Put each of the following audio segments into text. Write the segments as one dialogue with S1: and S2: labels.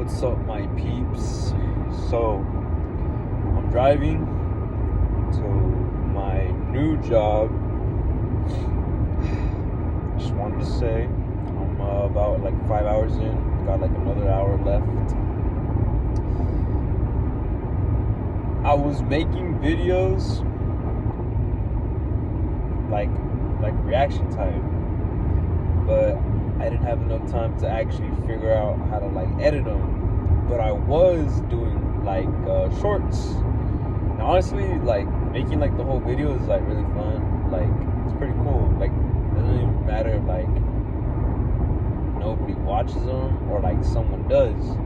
S1: What's up, my peeps? So, I'm driving to my new job. Just wanted to say, I'm about like 5 hours in, got like another hour left. I was making videos like reaction time, but I didn't have enough time to actually figure out how to like edit them. But I was doing like shorts. And honestly, like making like the whole video is like really fun. Like it's pretty cool. Like it doesn't even matter if like nobody watches them or like someone does,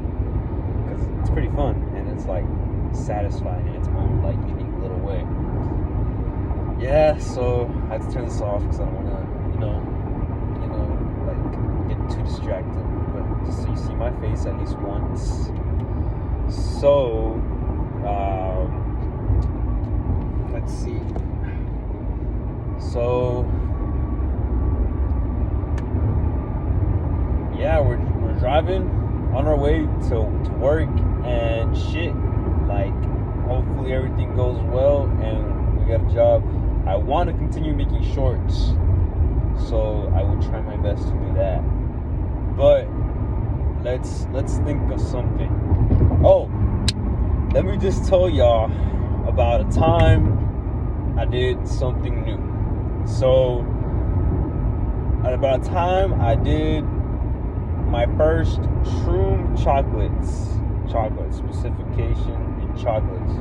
S1: because it's pretty fun and it's like satisfying in its own like unique little way. Yeah, so I had to turn this off because I don't want to, like get too distracted. But just so you see my face at least once. So, let's see. So, yeah, we're driving on our way to work and shit. Like, hopefully everything goes well and we got a job. I want to continue making shorts, so I will try my best to do that. But let's think of something. Oh, let me just tell y'all about a time I did something new. So, at about a time I did my first shroom chocolates, specification in chocolates.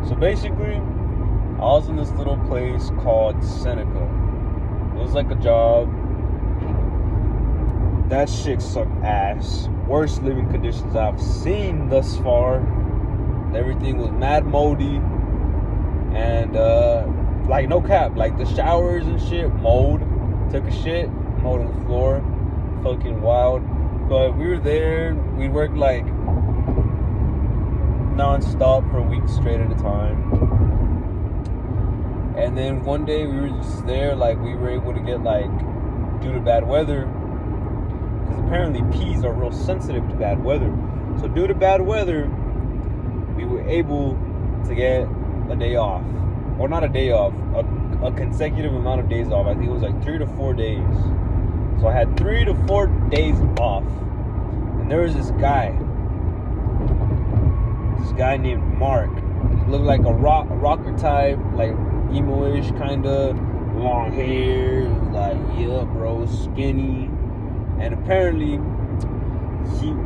S1: So basically, I was in this little place called Seneca. It was like a job. That shit sucked ass. Worst living conditions I've seen thus far. Everything was mad moldy. And, like, no cap. Like, the showers and shit, mold. Took a shit, mold on the floor. Fucking wild. But we were there. We worked, like, non-stop for a week straight at a time. And then one day we were just there, like we were able to get like, due to bad weather, because apparently peas are real sensitive to bad weather. So due to bad weather, we were able to get a day off. Or not a day off, a consecutive amount of days off. I think it was like 3 to 4 days. So I had 3 to 4 days off. And there was this guy named Mark. He looked like a rocker type, like emo-ish kinda, long hair, like, yeah, bro, skinny. And apparently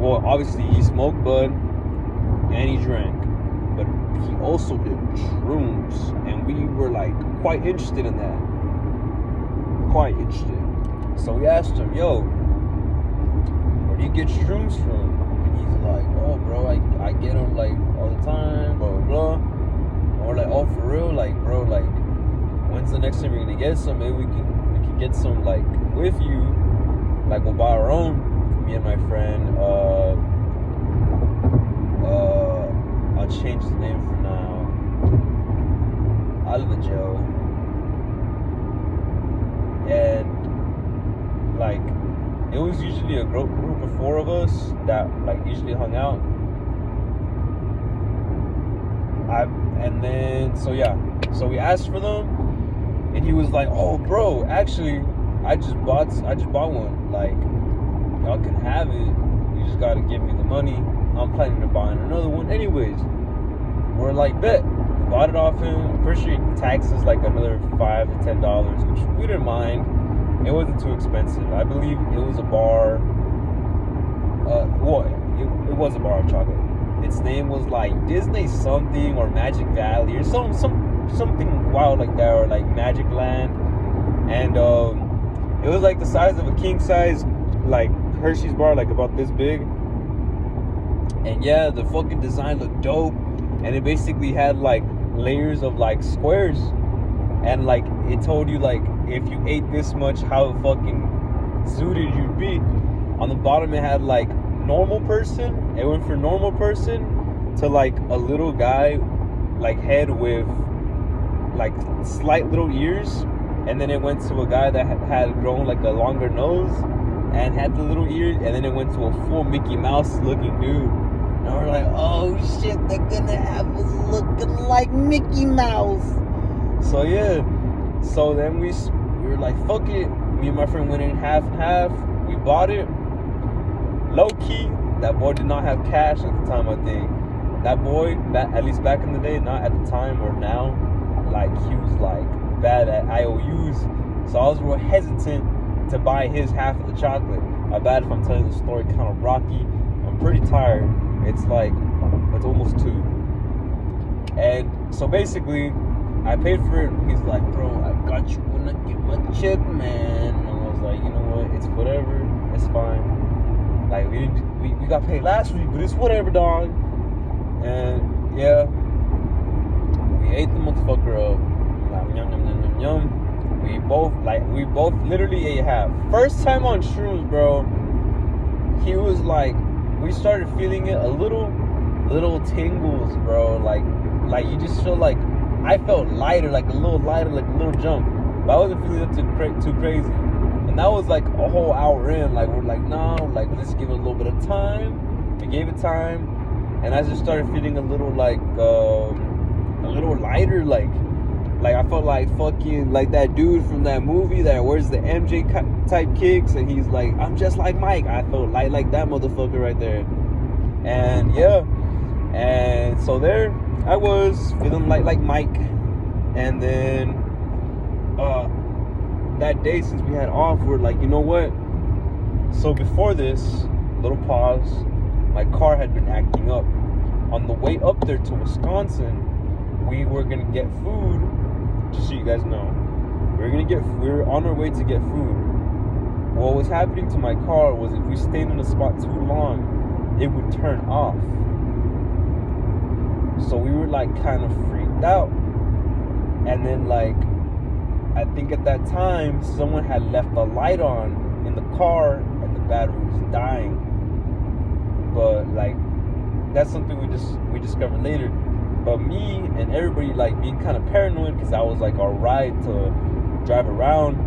S1: obviously he smoked bud and he drank, but he also did shrooms, and we were like quite interested in that. So we asked him, yo, where do you get shrooms from? And he's like, oh bro, I get them like all the time, blah blah blah. And we're like, oh, for real? Like, bro, like, when's the next time you're gonna get some? Maybe we can get some like with you. Like, we'll buy our own. Me and my friend. I'll change the name for now. Alva Joe. And like, it was usually a group of 4 of us that like usually hung out. So we asked for them, and he was like, oh bro, actually I just bought one, like, y'all can have it, you just gotta give me the money. I'm planning to buy another one anyways. We're like, bet. We bought it off him. Pretty sure he taxes like another $5 to $10, which we didn't mind. It wasn't too expensive. I believe it was a bar. It was a bar of chocolate. Its name was like Disney something, or Magic Valley, or something wild like that, or like Magic Land. And it was like the size of a king size like Hershey's bar, like about this big. And yeah, the fucking design looked dope, and it basically had like layers of like squares, and like it told you like if you ate this much how fucking zooted you'd be. On the bottom it had like normal person. It went from normal person to like a little guy, like head with like slight little ears, and then it went to a guy that had grown like a longer nose and had the little ears, and then it went to a full Mickey Mouse looking dude. And we're like, oh shit, they're gonna have us looking like Mickey Mouse. So yeah, so then we were like, fuck it. Me and my friend went in half and half. We bought it. Low key, that boy did not have cash at the time, I think. That boy, at least back in the day, not at the time or now, like he was like bad at IOUs. So I was real hesitant to buy his half of the chocolate. My bad if I'm telling the story kind of rocky. I'm pretty tired. It's almost 2. And so basically, I paid for it. He's like, bro, I got you when I get my check, man. And I was like, you know what? It's whatever. It's fine. Like, we got paid last week, but it's whatever, dog. And yeah, we ate the motherfucker up. Yum, yum, yum, yum, yum. We both literally ate half. First time on shrooms, bro. He was like, we started feeling it a little tingles, bro. Like you just feel like, I felt lighter, like a little lighter, like a little jump. But I wasn't feeling it too crazy. And that was like a whole hour in. Like, we're like, no, like, let's give it a little bit of time. We gave it time. And I just started feeling a little lighter, like I felt like fucking like that dude from that movie that wears the MJ type kicks, and he's like, I'm just like Mike. I felt light like that motherfucker right there. And yeah, and so there I was feeling like Mike. And then that day, since we had off, we're like, you know what? So before this, little pause, my car had been acting up. On the way up there to Wisconsin, we were gonna get food. Just so you guys know, we were on our way to get food. What was happening to my car was, if we stayed in a spot too long, it would turn off. So we were like kind of freaked out. And then like, I think at that time, someone had left a light on in the car and the battery was dying. But like, that's something we discovered later. But me and everybody like being kind of paranoid, because that was like our ride to drive around.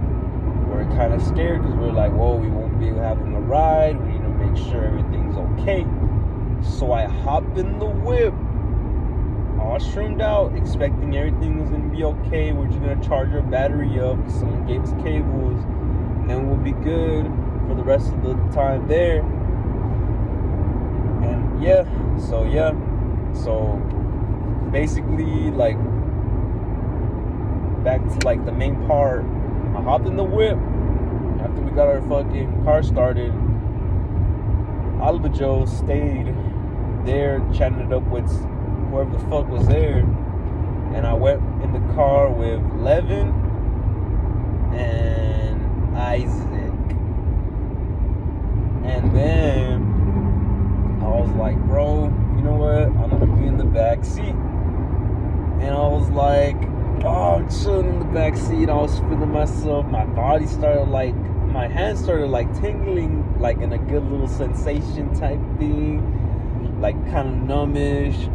S1: We're kind of scared because we're like, whoa, we won't be having a ride. We need to make sure everything's okay. So I hopped in the whip, all shroomed out, expecting everything was gonna be okay. We're just gonna charge our battery up. Someone gave us cables, and then we'll be good for the rest of the time there. And so basically, like, back to like the main part, I hopped in the whip after we got our fucking car started. Oliver Joe stayed there, chatting it up with whoever the fuck was there, and I went in the car with Levin and Isaac. And then I was like, bro, you know what? I'm gonna be in the back seat. And I was like, oh, I'm chilling in the back seat. I was feeling myself. My body started like, my hands started like tingling, like in a good little sensation type thing, like kind of numbish.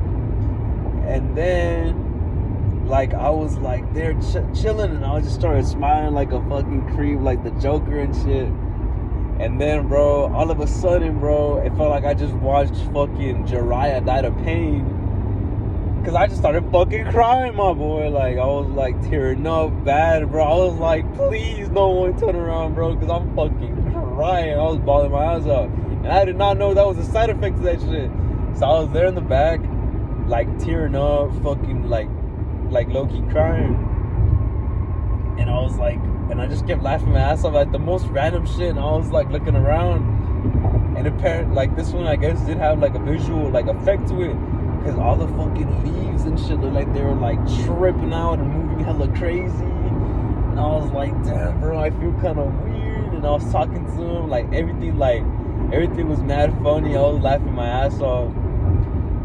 S1: And then, like, I was like there chilling, and I just started smiling like a fucking creep, like the Joker and shit. And then, bro, all of a sudden, bro, it felt like I just watched fucking Jiraiya die of pain. Cause I just started fucking crying, my boy. Like, I was like tearing up bad, bro. I was like, please, no one turn around, bro, cause I'm fucking crying. I was bawling my eyes out. And I did not know that was a side effect to that shit. So I was there in the back, like tearing up, fucking like low-key crying. And I was like, and I just kept laughing my ass off at the most random shit. And I was like looking around, and apparently, like, this one I guess did have like a visual like effect to it, because all the fucking leaves and shit looked like they were like tripping out and moving hella crazy. And I was like, damn, bro, I feel kind of weird. And I was talking to him, like everything was mad funny. I was laughing my ass off.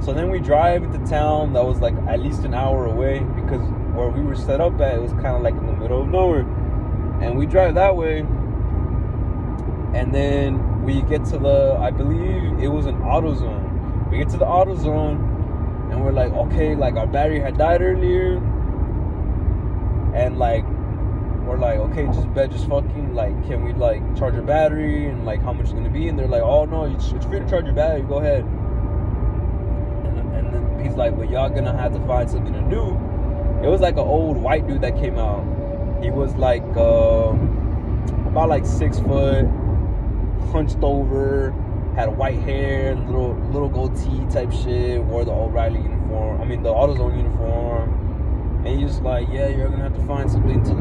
S1: So then we drive into town that was like at least an hour away, because where we were set up at, it was kind of like in the middle of nowhere. And we drive that way, and then we get to I believe it was an AutoZone. We get to the AutoZone, and we're like, okay, like our battery had died earlier, and like we're like, okay, just fucking like, can we like charge your battery, and like how much it's gonna be? And they're like, oh no, it's free to charge your battery, go ahead. then he's like, but y'all gonna have to find something to do. It was like an old white dude that came out. He was like about like 6 foot, hunched over, had white hair, little goatee type shit, wore the O'Reilly uniform. I mean the AutoZone uniform. And he's just like, yeah, you're gonna have to find something to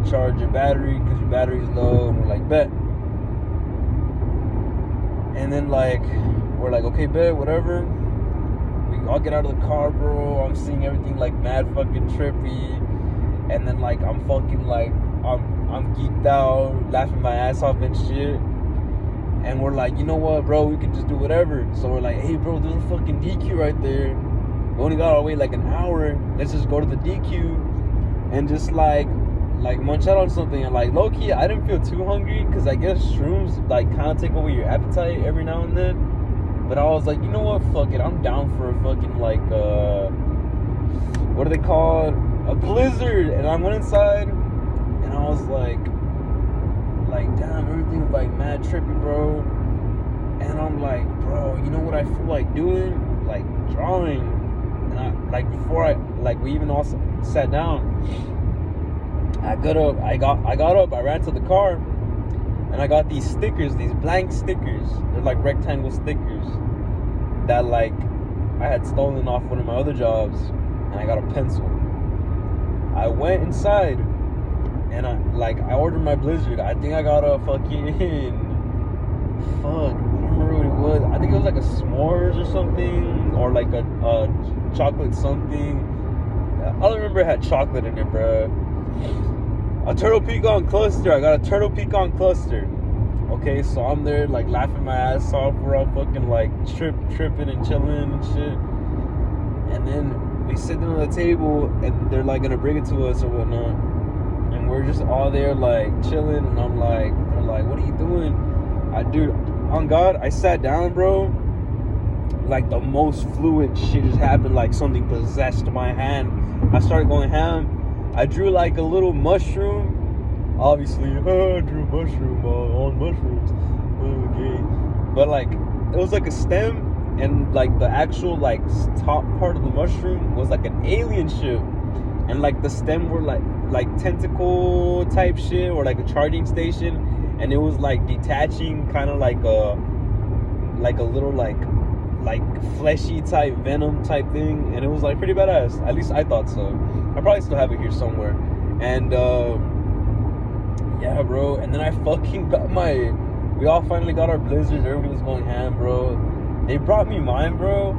S1: charge your battery because your battery's low. And we're like, bet. And then like we're like, okay, bet, whatever. We all get out of the car, bro. I'm seeing everything like mad fucking trippy. And then like I'm fucking like I'm geeked out, laughing my ass off and shit. And we're like, you know what, bro, we could just do whatever. So we're like, hey bro, there's a fucking DQ right there. We only got our way like an hour. Let's just go to the DQ and just like munch out on something. And like low key, I didn't feel too hungry because I guess shrooms like kind of take away your appetite every now and then. But I was like, you know what, fuck it, I'm down for a fucking like what are they called? A blizzard. And I went inside and I was like damn, everything was like mad trippy, bro. And I'm like, bro, you know what I feel like doing? Like drawing. And I like before we even also sat down, I got up, I ran to the car, and I got these stickers, these blank stickers. They're like rectangle stickers that like I had stolen off one of my other jobs, and I got a pencil. I went inside, and I ordered my blizzard. I think I got a fucking fuck, I don't remember what it was. I think it was like a s'mores or something, or like a chocolate something. I don't remember it had chocolate in it, bro. A turtle pecan cluster. I got a turtle pecan cluster. Okay, so I'm there like laughing my ass off. We're all fucking like tripping and chilling and shit. And then we sit down at the table and they're like gonna bring it to us or whatnot. And we're just all there like chilling. And I'm like, they're like, what are you doing? Dude, on God, I sat down, bro. Like the most fluid shit just happened. Like something possessed my hand. I started going ham. I drew like a little mushroom. Obviously, I drew a mushroom on mushrooms. Okay. But like, it was like a stem, and like the actual like top part of the mushroom was like an alien ship, and like the stem were like tentacle type shit, or like a charging station, and it was like detaching, kind of like a little like fleshy type venom type thing, and it was like pretty badass. At least I thought so. I probably still have it here somewhere. And yeah, bro. And then I fucking got we all finally got our blizzards. Everybody was going ham, bro. They brought me mine, bro.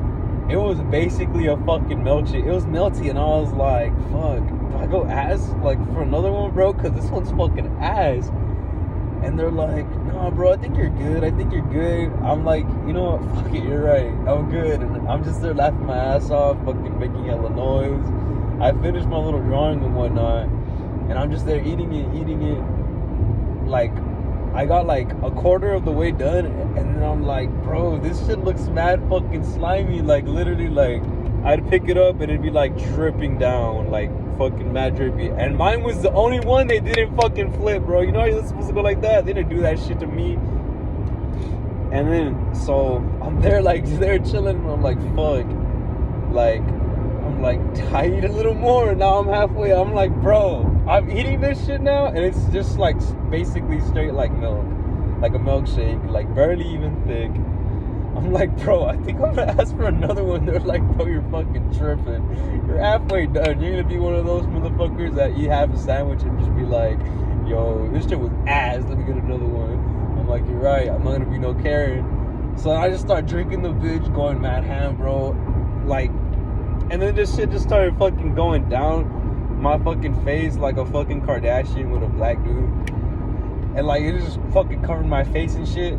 S1: It was basically a fucking milkshake. It was melty, and I was like, fuck, do I go ask like for another one, bro? Because this one's fucking ass. And they're like, nah, bro, I think you're good. I'm like, you know what? Fuck it, you're right. I'm good. And I'm just there laughing my ass off, fucking making hella noise. I finished my little drawing and whatnot. And I'm just there eating it. Like, I got like a quarter of the way done. And then I'm like, bro, this shit looks mad fucking slimy. Like, literally, like, I'd pick it up and it'd be like dripping down. Like, fucking mad drippy. And mine was the only one they didn't fucking flip, bro. You know how you're supposed to go like that? They didn't do that shit to me. And then so I'm there like there chilling, and I'm like, fuck, like I'm like tired a little more. Now I'm halfway. I'm like, bro, I'm eating this shit now, and it's just like basically straight like milk, like a milkshake, like barely even thick. I'm like, bro, I think I'm gonna ask for another one. They're like, bro, you're fucking tripping. You're halfway done. You're gonna be one of those motherfuckers that eat half a sandwich and just be like, yo, this shit was ass. Let me get another one. I'm like, you're right. I'm not gonna be no Karen. So I just start drinking the bitch, going mad ham, bro. Like, and then this shit just started fucking going down my fucking face like a fucking Kardashian with a black dude. And like, it just fucking covered my face and shit.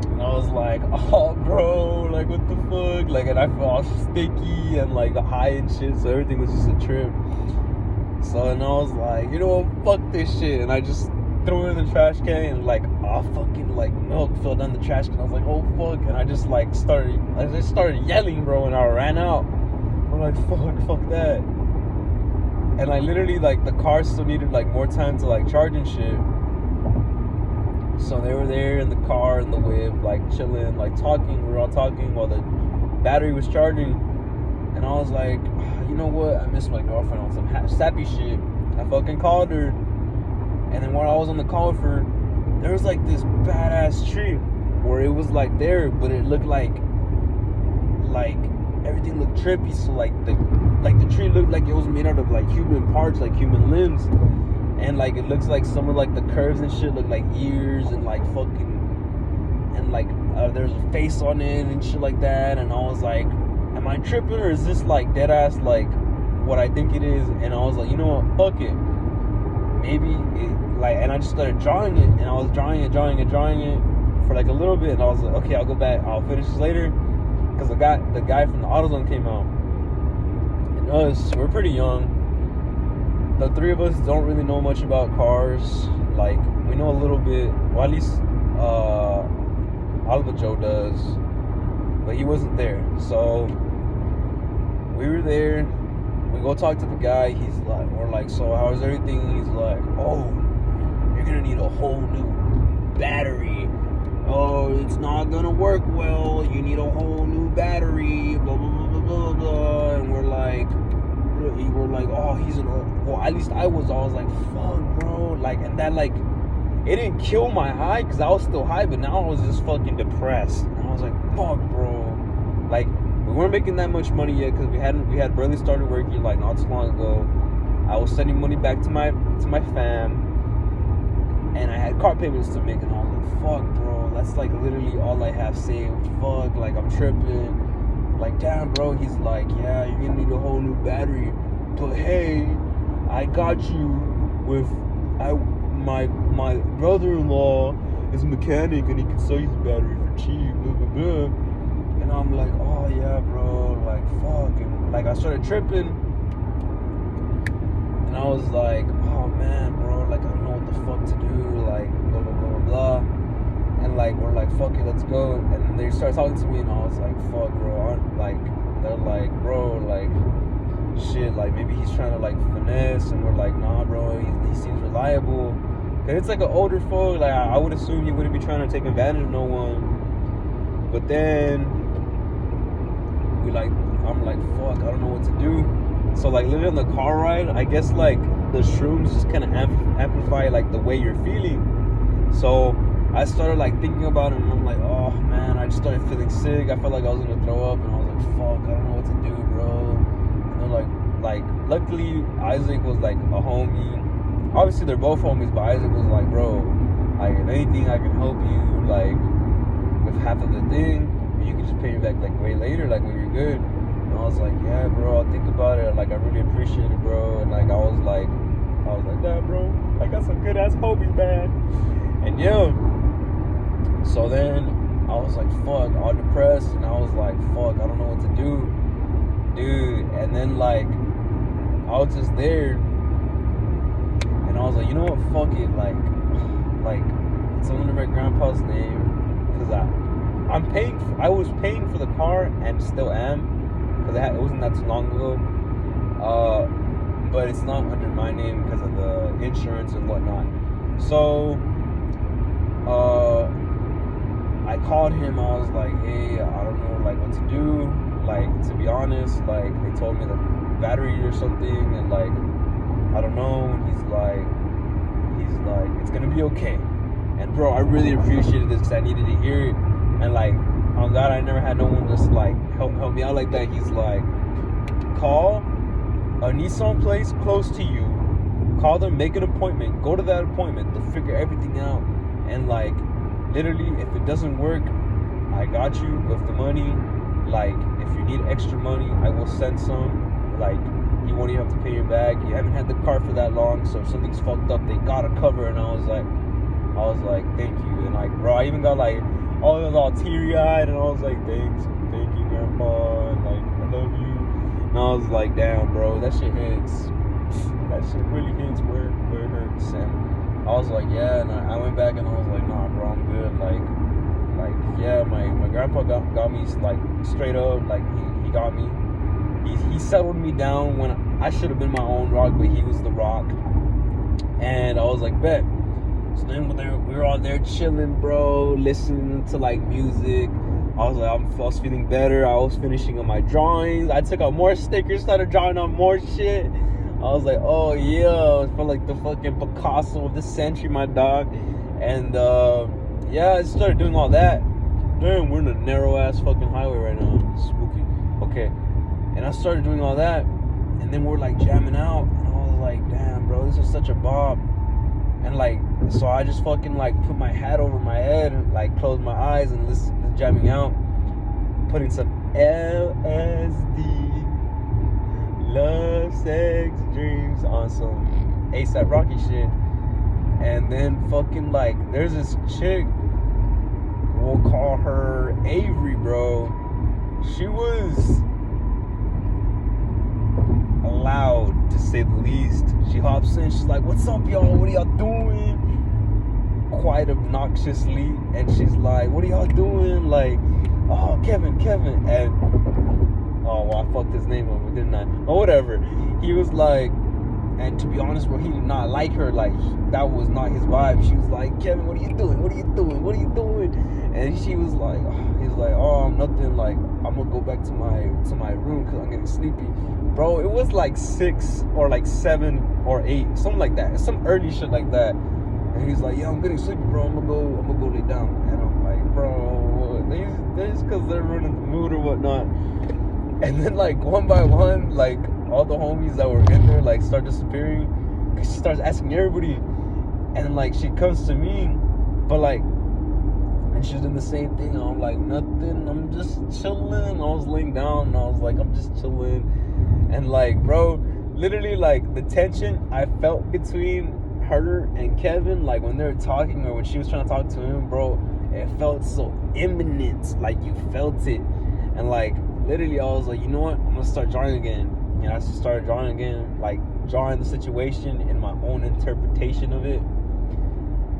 S1: And I was like, oh, bro, like, what the fuck? Like, and I felt all sticky and, like, high and shit, so everything was just a trip. So, and I was like, you know what, fuck this shit. And I just threw it in the trash can, and, like, fucking, like, milk fell down the trash can. I was like, oh, fuck. And I just, like, started yelling, bro, and I ran out. I'm like, fuck that. And I literally, like, the car still needed, like, more time to, like, charge and shit. So they were there in the car, in the whip, like chilling, like talking. We were all talking while the battery was charging. And I was like, you know what? I miss my girlfriend on some sappy shit. I fucking called her. And then while I was on the call with her, there was like this badass tree where it was like there, but it looked like everything looked trippy. So like the tree looked like it was made out of like human parts, like human limbs. And like it looks like some of like the curves and shit look like ears and like fucking, and like there's a face on it and shit like that. And I was like, am I tripping, or is this like dead ass like what I think it is? And I was like, you know what, fuck it, maybe it, like, and I just started drawing it, and I was drawing it for like a little bit, and I was like, okay, I'll go back, I'll finish this later, because the guy from the AutoZone came out, and we're pretty young. The three of us don't really know much about cars. Like, we know a little bit, well, at least Oliver Joe does, but he wasn't there. So we were there. We go talk to the guy. He's like, we're like, so how's everything? He's like, oh, you're gonna need a whole new battery. Oh, it's not gonna work well. You need a whole new battery. Blah blah blah blah blah blah. And we're like, oh, he's an old. Well, at least I was like, fuck, bro. Like, and that like, it didn't kill my high because I was still high, but now I was just fucking depressed. And I was like, fuck, bro. Like, we weren't making that much money yet because we had barely started working like not too long ago. I was sending money back to my fam, and I had car payments to make, and I was like, fuck, bro, that's like literally all I have saved. Fuck, like I'm tripping. Like, damn, bro. He's like, yeah, you're gonna need a whole new battery, but hey, I got you with my brother-in-law is a mechanic and he can sell you the battery for cheap, blah blah blah. And I'm like, oh yeah, bro, like fuck. And like I started tripping, and I was like, oh man, bro, like I don't know what the fuck to do, like blah blah blah blah blah. And like we're like, fuck it, let's go. And then they started talking to me, and I was like, fuck, bro. Like they're like, bro, like shit, like maybe he's trying to like finesse. And we're like, nah, bro, he seems reliable. Cause it's like an older folk. Like I would assume he wouldn't be trying to take advantage of no one. But then I'm like, fuck, I don't know what to do. So like literally on the car ride, I guess like the shrooms just kind of amplify like the way you're feeling. So I started like thinking about it, and I'm like, oh man, I just started feeling sick. I felt like I was gonna throw up, and I was like, fuck, I don't know what to do, bro. And they're like luckily Isaac was like a homie. Obviously they're both homies, but Isaac was like, bro, like if anything I can help you like with half of the thing, and you can just pay me back like way later, like when you're good. And I was like, yeah, bro, I'll think about it. Like I really appreciate it, bro. And like I was like, yeah, bro, I got some good ass homies, man. And yeah. So then I was like, fuck, all depressed, and I was like, fuck, I don't know what to do, dude. And then like I was just there, and I was like, you know what, fuck it, like it's under my grandpa's name, because I was paying for the car and still am, because it wasn't that too long ago, but it's not under my name because of the insurance and whatnot. So I called him. I was like, hey, I don't know like what to do. Like, to be honest, like they told me the battery or something, and like I don't know. And he's like, it's gonna be okay. And bro, I really appreciated this because I needed to hear it. And like, on God, I never had no one just like help me out like that. He's like, call a Nissan place close to you. Call them, make an appointment, go to that appointment. They'll figure everything out. And like, literally, if it doesn't work, I got you with the money. Like, if you need extra money, I will send some. Like, you won't even have to pay your back. You haven't had the car for that long, so if something's fucked up, they gotta cover. And I was like, thank you. And like, bro, I even got like all teary-eyed, and I was like, thank you, grandpa, and like, I love you. And I was like, damn, bro, that shit hits. That shit really hits where it hurts. And I was like, yeah. And I went back, and I was like, nah, bro, I'm good. Like yeah, my grandpa got me like straight up. Like he got me. He settled me down when I should have been my own rock, but he was the rock. And I was like, bet. So then we were all there chilling, bro, listening to like music. I was feeling better. I was finishing up my drawings. I took out more stickers, started drawing on more shit. I was like, oh yeah, I felt like the fucking Picasso of the century, my dog. And yeah, I started doing all that. Damn, we're in a narrow ass fucking highway right now. Spooky. Okay. And I started doing all that, and then we're like jamming out, and I was like, damn, bro, this is such a bop. And like, so I just fucking like put my hat over my head and like closed my eyes and listen, jamming out, putting some LSD, love, sex, dreams on some ASAP Rocky shit. And then fucking like, there's this chick, we'll call her Avery, bro. She was loud, to say the least. She hops in, she's like, what's up, y'all? What are y'all doing? Quite obnoxiously. And she's like, what are y'all doing? Like, oh, Kevin. And, oh, well, I fucked his name up, didn't I? Or whatever. He was like, and to be honest, bro, he did not like her. Like, that was not his vibe. She was like, Kevin, what are you doing? What are you doing? What are you doing? And she was like, he's like, oh, nothing. Like, I'm gonna go back to my room because I'm getting sleepy. Bro, it was like 6 or like 7 or 8, something like that. Some early shit like that. And he's like, yeah, I'm getting sleepy, bro. I'm gonna go lay down. And I'm like, bro, this because they're ruining the mood or whatnot. And then like one by one, like all the homies that were in there like start disappearing. Cause she starts asking everybody, and like she comes to me, but like, and she's doing the same thing. I'm like, nothing. I'm just chilling. I was laying down, and I was like, I'm just chilling. And like, bro, literally like the tension I felt between her and Kevin, like when they were talking or when she was trying to talk to him, bro, it felt so imminent. Like you felt it, and like literally, I was like, you know what? I'm gonna start drawing again. And I just started drawing again, like drawing the situation in my own interpretation of it.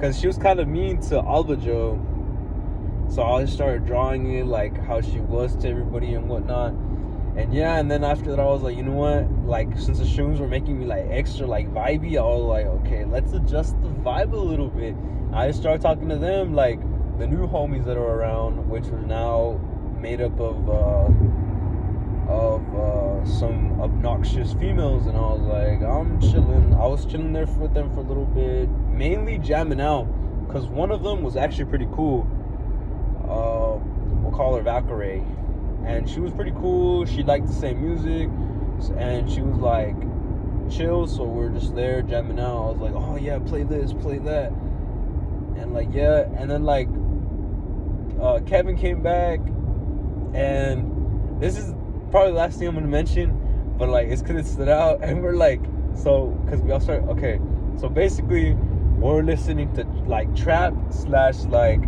S1: Cause she was kind of mean to Alba Joe, so I just started drawing it like how she was to everybody and whatnot. And yeah, and then after that, I was like, you know what? Like, since the shrooms were making me like extra like vibey, I was like, okay, let's adjust the vibe a little bit. I just started talking to them, like the new homies that are around, which were now made up of some obnoxious females, and I was like, I'm chilling. I was chilling there with them for a little bit, mainly jamming out, because one of them was actually pretty cool. We'll call her Valkyrie, and she was pretty cool. She liked the same music, and she was like chill, so we're just there jamming out. I was like, oh yeah, play this, play that, and like, yeah. And then like Kevin came back, and this is probably the last thing I'm gonna mention, but like it's because it stood out. And we're like, so because we all start, okay, so basically we're listening to like trap slash like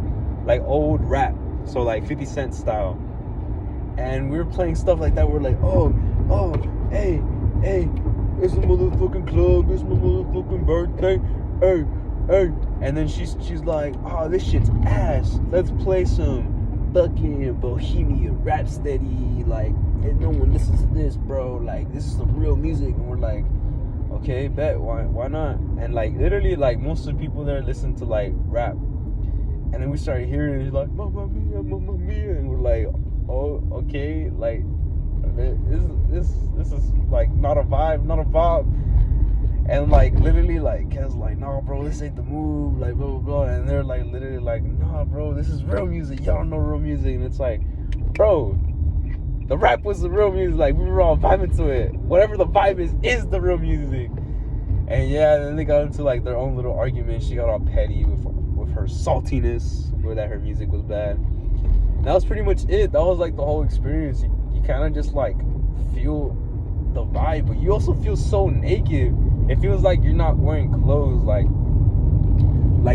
S1: old rap, so like 50 Cent style, and we were playing stuff like that. We're like, oh, hey, it's a motherfucking club, it's my motherfucking birthday, hey. And then she's like, oh, this shit's ass, let's play some fucking Bohemian Rhapsody, like no one listens to this, bro, like this is some real music. And we're like, okay, bet, why not? And like literally like most of the people there listen to like rap, and then we started hearing it, like Mamma Mia, and we're like, oh, okay, like this is like not a vibe, not a bop. And like literally like Kev's like, nah bro, this ain't the move, like blah blah blah. And they're like literally like, nah bro, this is real music, y'all know real music. And it's like, bro, the rap was the real music, like we were all vibing to it. Whatever the vibe is the real music. And yeah, then they got into like their own little argument. She got all petty with her saltiness, or that her music was bad. And that was pretty much it. That was like the whole experience. You kind of just like feel the vibe, but you also feel so naked. It feels like you're not wearing clothes, like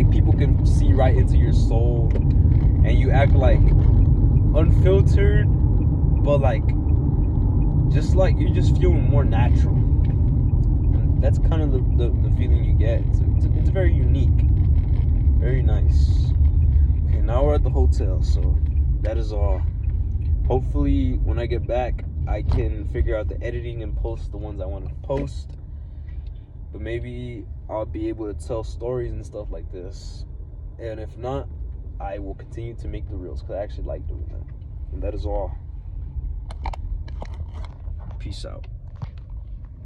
S1: people can see right into your soul, and you act like unfiltered, but like just like you're just feeling more natural. And that's kind of the feeling you get. It's very unique, very nice. Okay, now we're at the hotel, so that is all. Hopefully when I get back I can figure out the editing and post the ones I want to post. But maybe I'll be able to tell stories and stuff like this. And if not, I will continue to make the reels, because I actually like doing that.
S2: And that is all. Peace out.